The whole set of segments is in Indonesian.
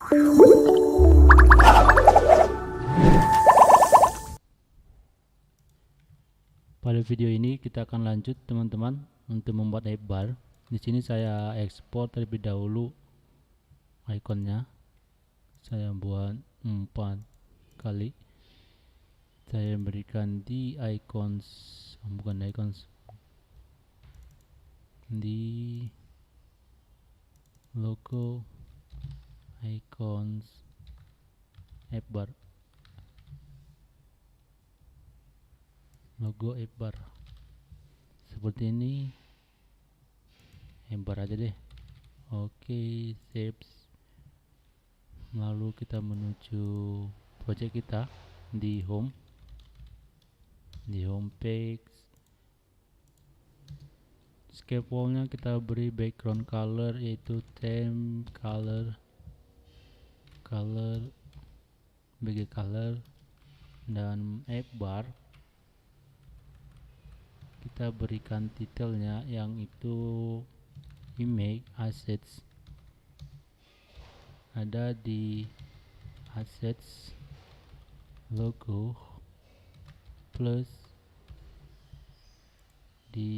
Pada video ini kita akan lanjut teman-teman untuk membuat app bar. Di sini saya ekspor terlebih dahulu ikonnya. Saya buat 4 kali. Saya berikan di icons, bukan icons, di logo icons app bar. Logo app bar seperti ini, app bar aja deh. Oke, save. Lalu kita menuju project kita di home page. Scaffoldnya kita beri background color yaitu theme color, BG color, dan app bar kita berikan titelnya yang itu image assets. Ada di assets logo plus di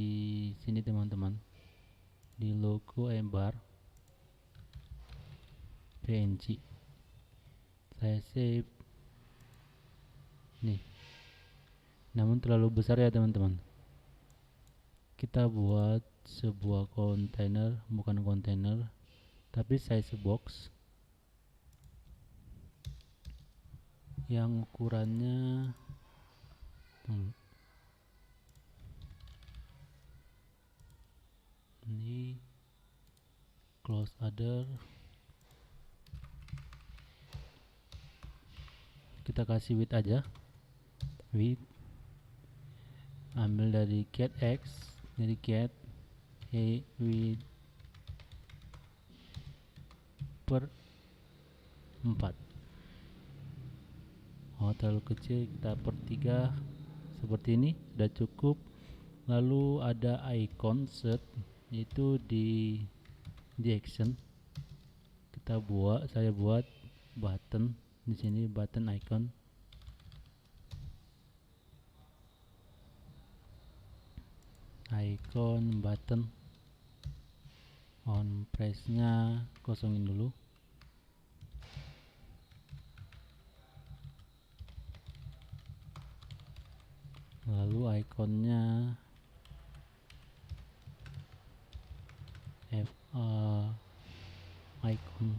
sini teman-teman, di logo app bar PNG. Saya save nih, namun terlalu besar ya teman-teman. Kita buat sebuah kontainer, bukan kontainer tapi size box yang ukurannya ini close other, kita kasih width aja, width ambil dari get x, dari get width per 4. Terlalu kecil, kita per 3 seperti ini sudah cukup. Lalu ada icon set, itu di action saya buat button di sini, button icon. Button on press-nya kosongin dulu. Lalu ikonnya icon.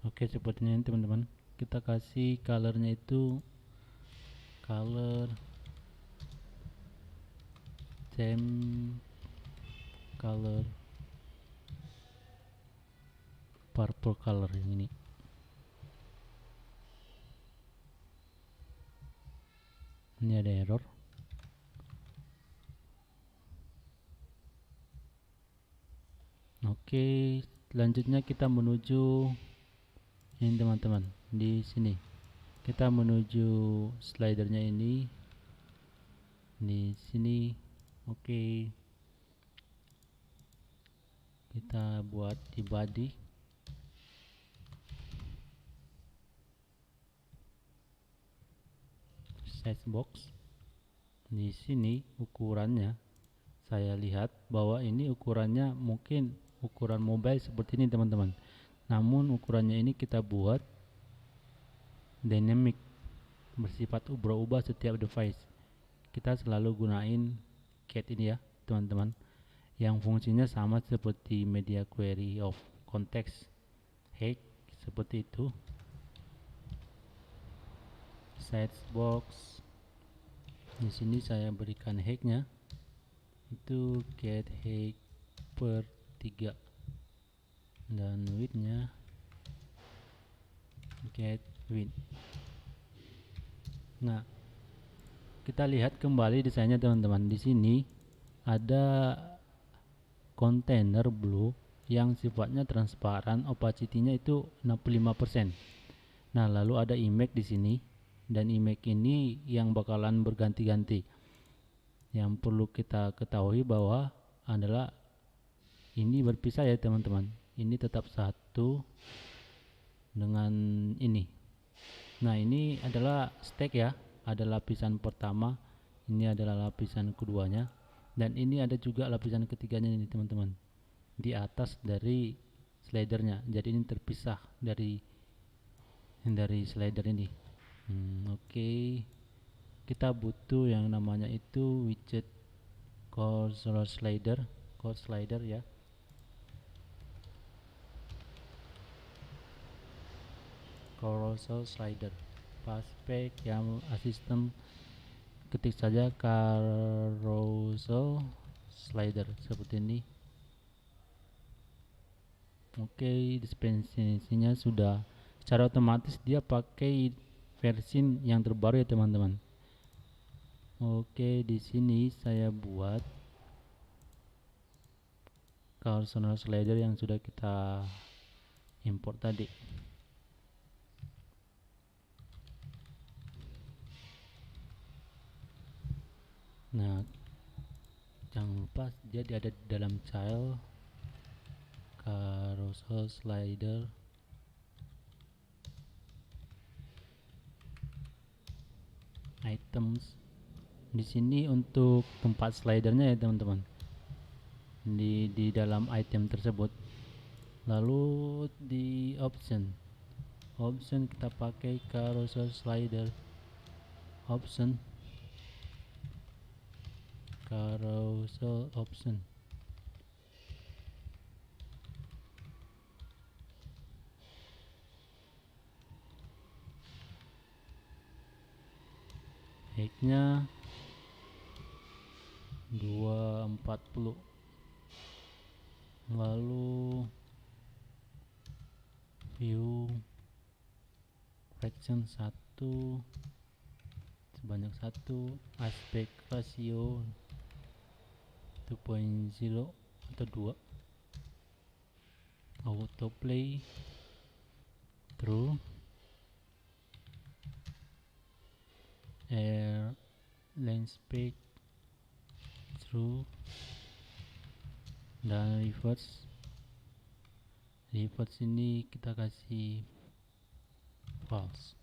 Oke, seperti ini teman-teman. Kita kasih colornya itu color theme color purple color yang ini. Ini ada error. Oke, selanjutnya kita menuju ini teman-teman. Di sini kita menuju slidernya ini di sini. Oke, kita buat di body size box. Di sini ukurannya saya lihat bahwa ini ukurannya mungkin ukuran mobile seperti ini teman-teman, namun ukurannya ini kita buat dynamic, bersifat ubah-ubah setiap device. Kita selalu gunain cat ini ya teman-teman, yang fungsinya sama seperti media query of context height, seperti itu. Size box di sini saya berikan height-nya itu get height per 3 dan width-nya get width. Nah, kita lihat kembali desainnya teman-teman. Di sini ada container blue yang sifatnya transparan, opacity-nya itu 65%. Nah, lalu ada image di sini, dan image ini yang bakalan berganti-ganti. Yang perlu kita ketahui bahwa adalah ini berpisah ya teman-teman. Ini tetap satu dengan ini. Nah, ini adalah stack ya. Ada lapisan pertama, ini adalah lapisan keduanya, dan ini ada juga lapisan ketiganya ini teman-teman, di atas dari slidernya. Jadi ini terpisah dari slider ini. Oke. Kita butuh yang namanya itu widget cursor slider, ya. Carousel slider, paspek yang asisten, ketik saja carousel slider seperti ini. Oke, dispensasinya sudah secara otomatis dia pakai versi yang terbaru ya teman-teman. Oke, di sini saya buat cursor slider yang sudah kita import tadi. Nah, jangan lupa dia ada di dalam child carousel slider. Items. Di sini untuk tempat slidernya ya teman-teman. Di dalam item tersebut. Lalu di option kita pakai carousel slider option, carousel option. Height-nya 240. Lalu view fraction 1 sebanyak 1, aspect ratio 2.0 atau 2, autoplay true, air landscape true, dan reverse ini kita kasih false.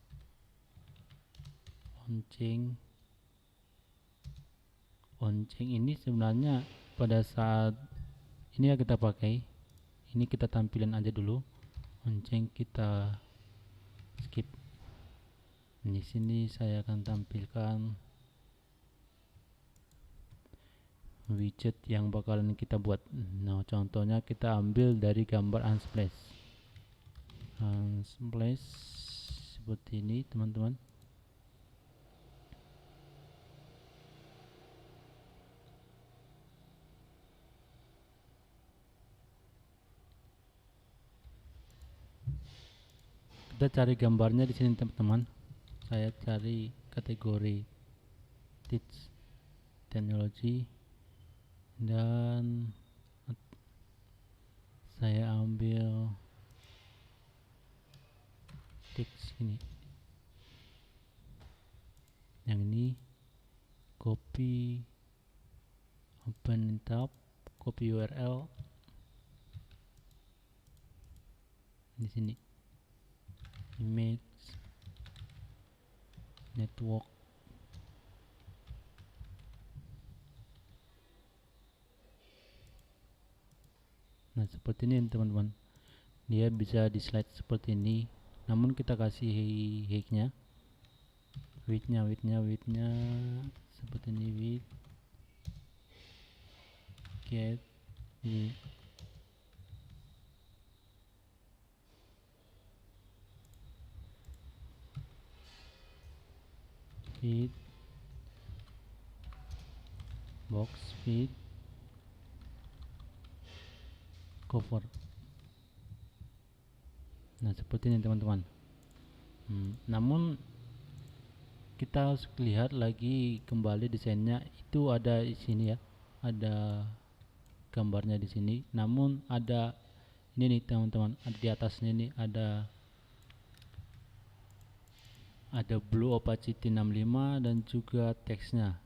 Onceng ini sebenarnya pada saat ini ya kita pakai, ini kita tampilin aja dulu. Onceng kita skip. Di sini saya akan tampilkan widget yang bakalan kita buat. Nah, contohnya kita ambil dari gambar Unsplash seperti ini teman-teman. Kita cari gambarnya di sini teman-teman. Saya cari kategori teach technology dan saya ambil text ini. Yang ini copy, open tab, copy URL di sini. Image network. Nah, seperti ini teman-teman. Dia bisa di slide seperti ini. Namun kita kasih height-nya. Width-nya seperti ini, width get width. Feed box feed cover. Nah, seperti ini teman-teman. Namun kita harus lihat lagi kembali desainnya itu ada di sini ya. ada gambarnya di sini, namun ada ini nih teman-teman, ada di atasnya ini ada blue opacity 65 dan juga teksnya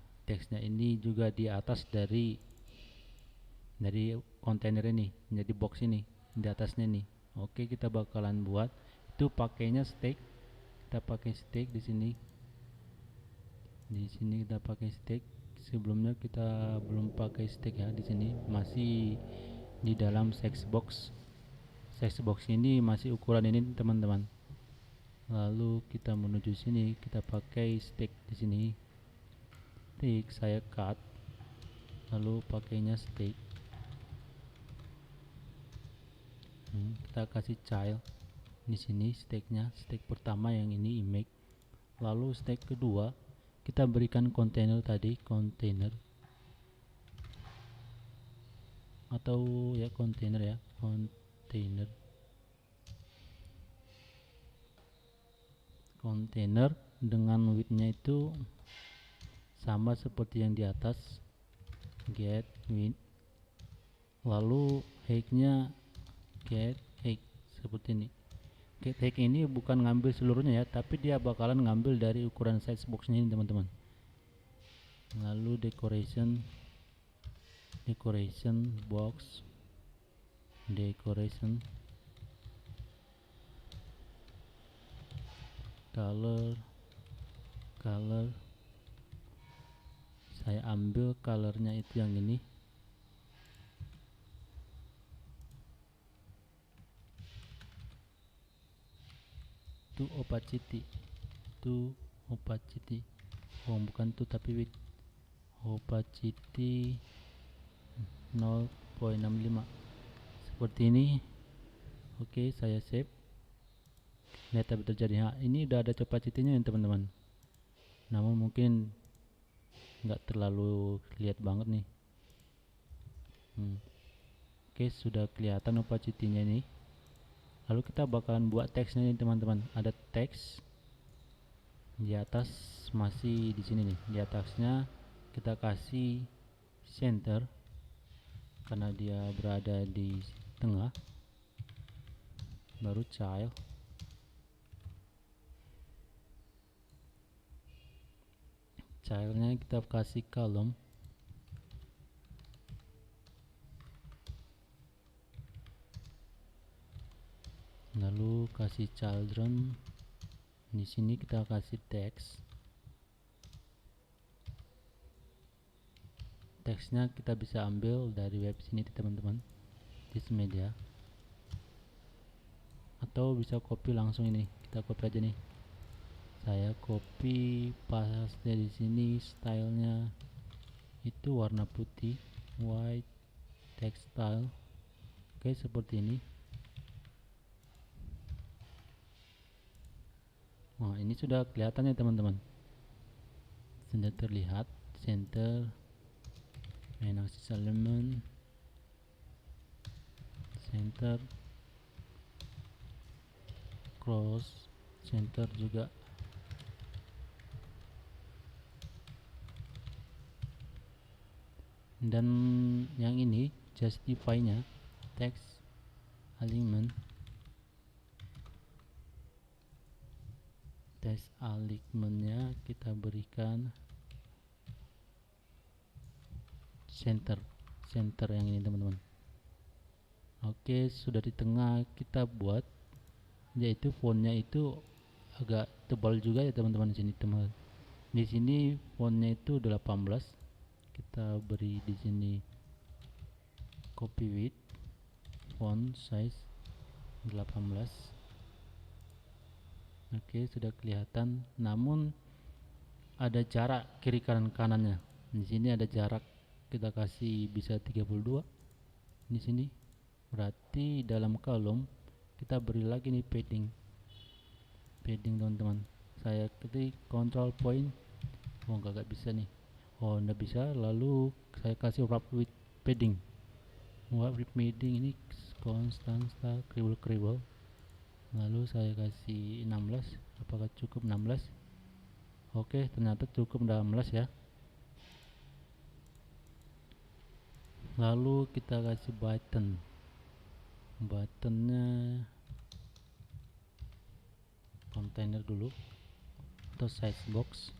ini juga di atas dari kontainer ini, menjadi box ini di atasnya nih. Oke, kita bakalan buat itu pakainya stake. Kita pakai stake di sini. Di sini kita pakai stake. Sebelumnya kita belum pakai stake ya, di sini masih di dalam size box. Size box ini masih ukuran ini teman-teman. Lalu kita menuju sini, kita pakai stake di sini. Stake saya cut, lalu pakainya stake. Kita kasih child di sini stake-nya, stake pertama yang ini image. Lalu stake kedua kita berikan kontainer tadi, kontainer atau ya kontainer ya, kontainer dengan width-nya itu sama seperti yang di atas, get width. Lalu height-nya get height seperti ini. Get height ini bukan ngambil seluruhnya ya, tapi dia bakalan ngambil dari ukuran size box ini teman-teman. Lalu decoration box, decoration color saya ambil colornya itu yang ini. To opacity oh bukan tuh tapi width, opacity 0.65 seperti ini. Oke, saya save. Lihat apa terjadi. Ini udah ada opacity-nya ya teman-teman, namun mungkin nggak terlalu lihat banget nih. Oke, sudah kelihatan opacity-nya ini. Lalu kita bakalan buat teksnya nih teman-teman. Ada teks di atas, masih di sini nih. Di atasnya kita kasih center karena dia berada di tengah. Baru child. Childnya kita kasih column. Lalu kasih children. Di sini kita kasih teks. Teksnya kita bisa ambil dari web sini teman-teman, this media, atau bisa copy langsung ini. Kita copy aja nih. Saya copy, paste di sini. Stylenya itu warna putih, white text style. Oke, seperti ini. Nah, ini sudah kelihatan ya teman-teman, sudah terlihat. Center, main axis element, center, cross, center juga. Dan yang ini justify-nya, text alignment, text alignment-nya kita berikan center yang ini teman-teman. Oke, sudah di tengah kita buat, yaitu fontnya itu agak tebal juga ya teman-teman. Di sini teman, di sini fontnya itu 18. Kita beri di sini copy width, font size 18. Oke, sudah kelihatan, namun ada jarak kiri kanan kanannya. Di sini ada jarak, kita kasih bisa 32 di sini. Berarti dalam kolom kita beri lagi nih padding teman-teman. Saya ketik control point, oh nggak bisa nih, oh nggak bisa. Lalu saya kasih wrap with padding. Wrap with padding ini constant kriwel. Lalu saya kasih 16. Apakah cukup 16? Oke, ternyata cukup 16 ya. Lalu kita kasih buttonnya container dulu atau size box.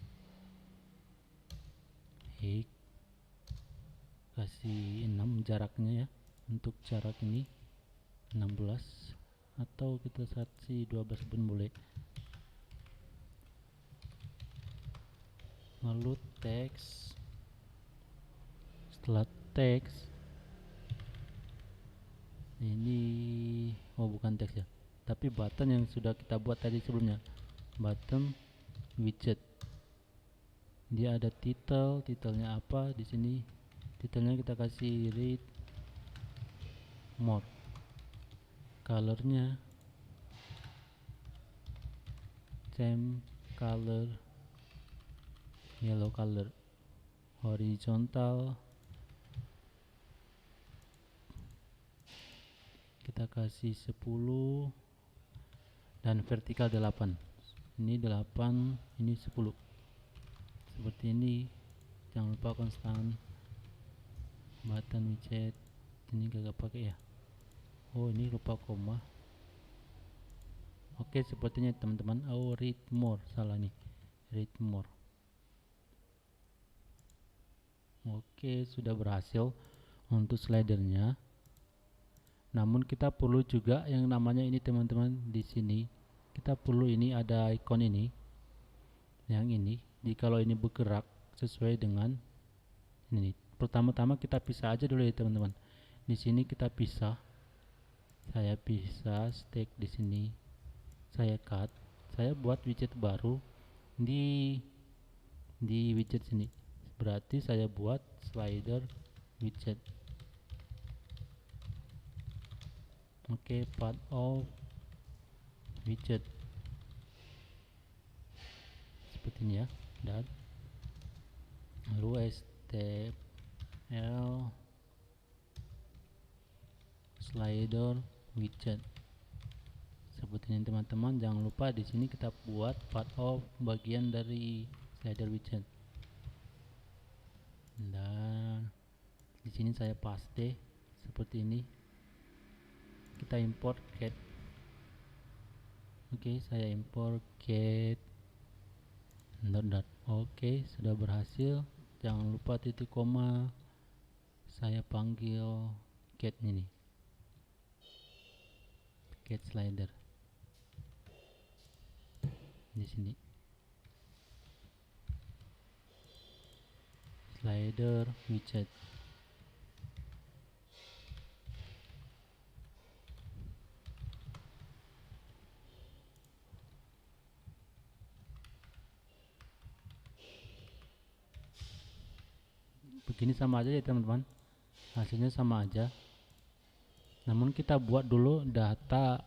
Kasih 6 jaraknya ya, untuk jarak ini 16 atau kita kasih 12 pun boleh. Lalu teks, setelah teks ini bukan teks ya, tapi button yang sudah kita buat tadi sebelumnya, button widget. Dia ada titelnya apa di sini. Titelnya kita kasih read more. Colornya same color, yellow color. Horizontal kita kasih 10 dan vertikal 8. Ini 8, ini 10. Seperti ini. Jangan lupa konstan. Button widget ini gak pakai ya. Ini lupa koma. Oke, sepertinya teman-teman. Read more, salah nih. Read more. Oke, sudah berhasil untuk slidernya. Namun kita perlu juga yang namanya ini teman-teman, di sini kita perlu ini ada icon ini. Yang ini, jikalau ini bergerak sesuai dengan ini. Pertama-tama kita pisah aja dulu ya teman-teman. Di sini kita pisah. Saya pisah stack di sini. Saya cut. Saya buat widget baru di widget sini. Berarti saya buat slider widget. Oke, part of widget. Seperti ini ya. Dan lalu step L slider widget. Seperti ini teman-teman. Jangan lupa di sini kita buat part of bagian dari slider widget. Dan di sini saya paste seperti ini. Kita import get. Oke, saya import get dot. Oke, sudah berhasil. Jangan lupa titik koma. Saya panggil get ini. Get slider. Di sini. Slider widget. Begini sama aja ya teman-teman. Hasilnya sama aja. Namun kita buat dulu data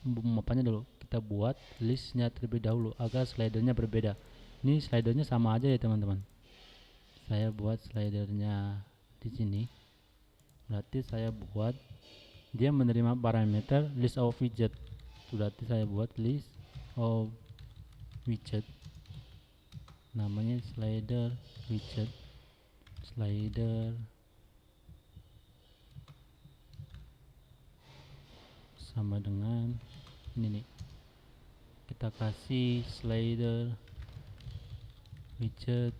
apanya dulu. Kita buat listnya terlebih dahulu agar slidernya berbeda. Ini slidernya sama aja ya teman-teman. Saya buat slidernya di sini. Berarti saya buat dia menerima parameter list of widget. Berarti saya buat list of widget. Namanya slider widget. Slider sama dengan ini nih. Kita kasih slider widget.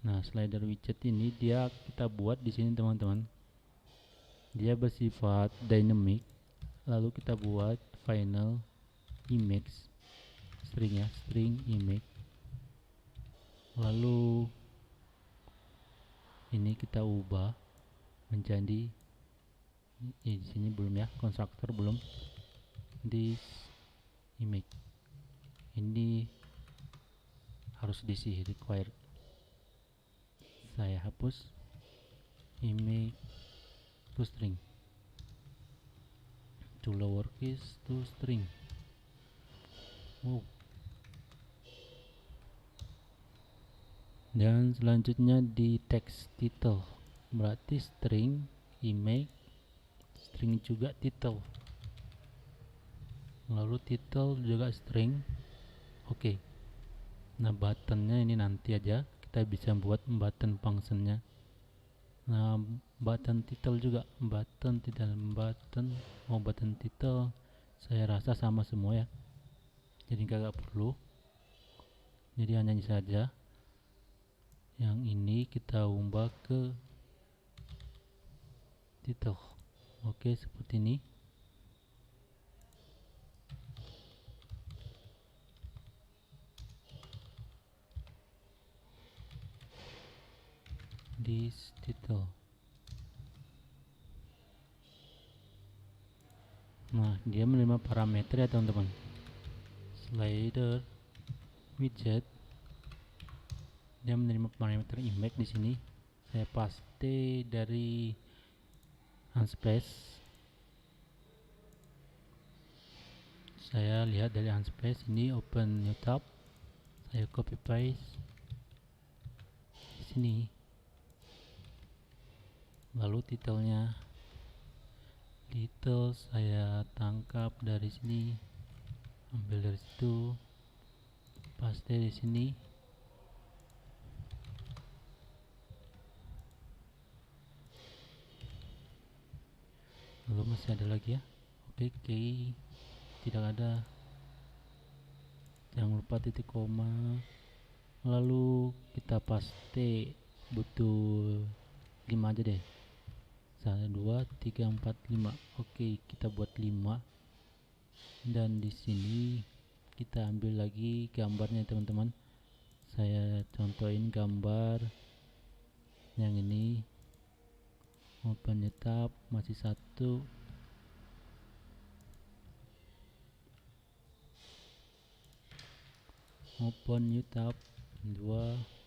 Nah, slider widget ini dia kita buat di sini teman-teman. Dia bersifat dynamic. Lalu kita buat final image string ya, string image. Lalu ini kita ubah menjadi di sini belum ya, konstruktor belum. This image ini harus diisi required. Saya hapus image to string, to lowercase to string. Dan selanjutnya di text title, berarti string image, string juga title, lalu title juga string. Oke. Nah, buttonnya ini nanti aja kita bisa buat button functionnya. Nah, button title juga, button title saya rasa sama semua ya, jadi nggak perlu, jadi hanya ini saja. Yang ini kita ubah ke title. Oke, seperti ini. This title. Nah, dia menerima parameter ya teman-teman. Slider widget, dia menerima parameter image di sini. Saya paste dari Unsplash. Saya lihat dari Unsplash ini, open new tab. Saya copy paste di sini. Lalu titelnya, title saya tangkap dari sini, ambil dari situ, paste di sini. Lalu masih ada lagi ya. Oke, tidak ada. Jangan lupa titik koma. Lalu kita paste, butuh 5 aja deh. 1 2 3 4 5. Oke, kita buat 5. Dan di sini kita ambil lagi gambarnya teman-teman. Saya contohin gambar yang ini. Open new tab, masih 1. Open new tab 2.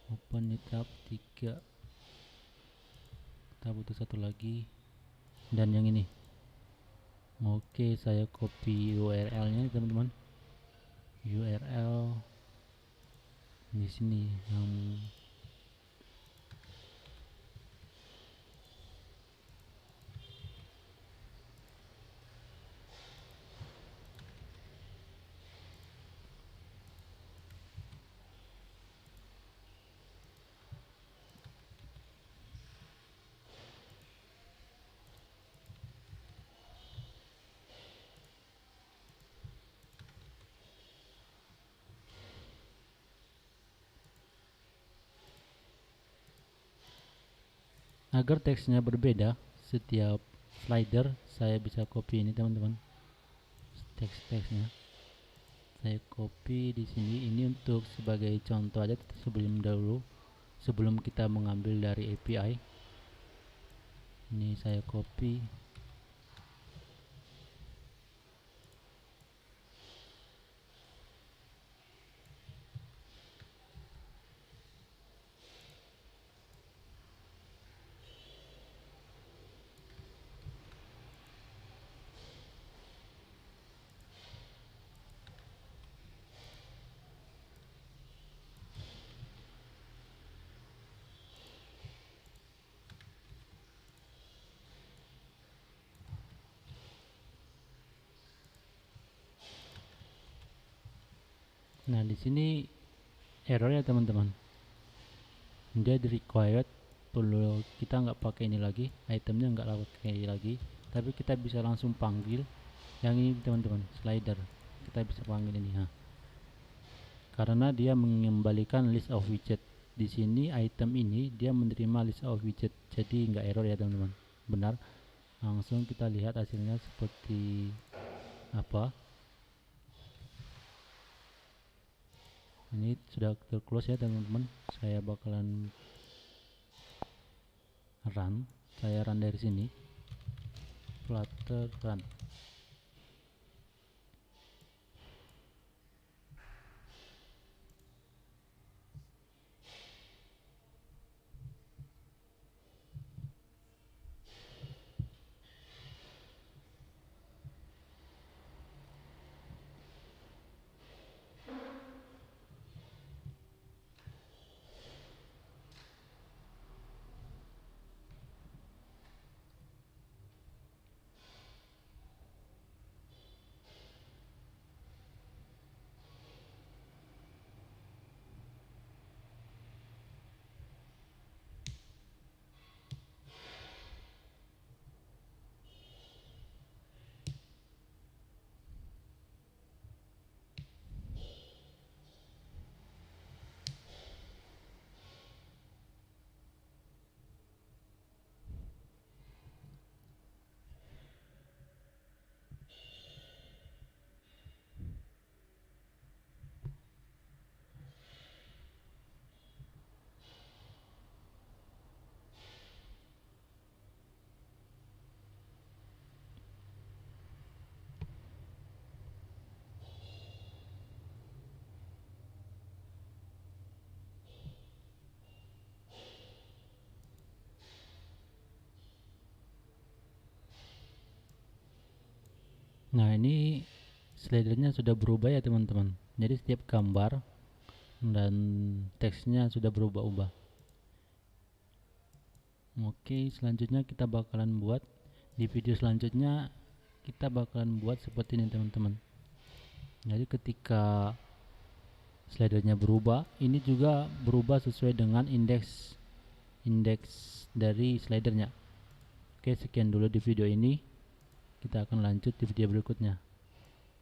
Open new tab 3. Kita butuh 1 lagi. Dan yang ini. Oke, saya copy URL nya teman-teman. URL di sini yang agar teksnya berbeda setiap slider. Saya bisa copy ini teman-teman, teksnya saya copy di sini. Ini untuk sebagai contoh aja sebelum kita mengambil dari API. Ini saya copy. Nah, di sini error ya teman-teman. Dia di required, perlu kita nggak pakai ini lagi, itemnya nggak pakai lagi, tapi kita bisa langsung panggil yang ini teman-teman, slider. Kita bisa panggil ini. Nah, karena dia mengembalikan list of widget. Di sini item ini dia menerima list of widget, jadi nggak error ya teman-teman, benar. Langsung kita lihat hasilnya seperti apa. Ini sudah terclose ya teman-teman. Saya bakalan run. Saya run dari sini, flutter run. Nah, ini slidernya sudah berubah ya teman-teman. Jadi setiap gambar dan teksnya sudah berubah-ubah. Oke, selanjutnya kita bakalan buat di video selanjutnya, kita bakalan buat seperti ini teman-teman. Jadi ketika slidernya berubah, ini juga berubah sesuai dengan indeks dari slidernya. Oke, sekian dulu di video ini. Kita akan lanjut di video berikutnya.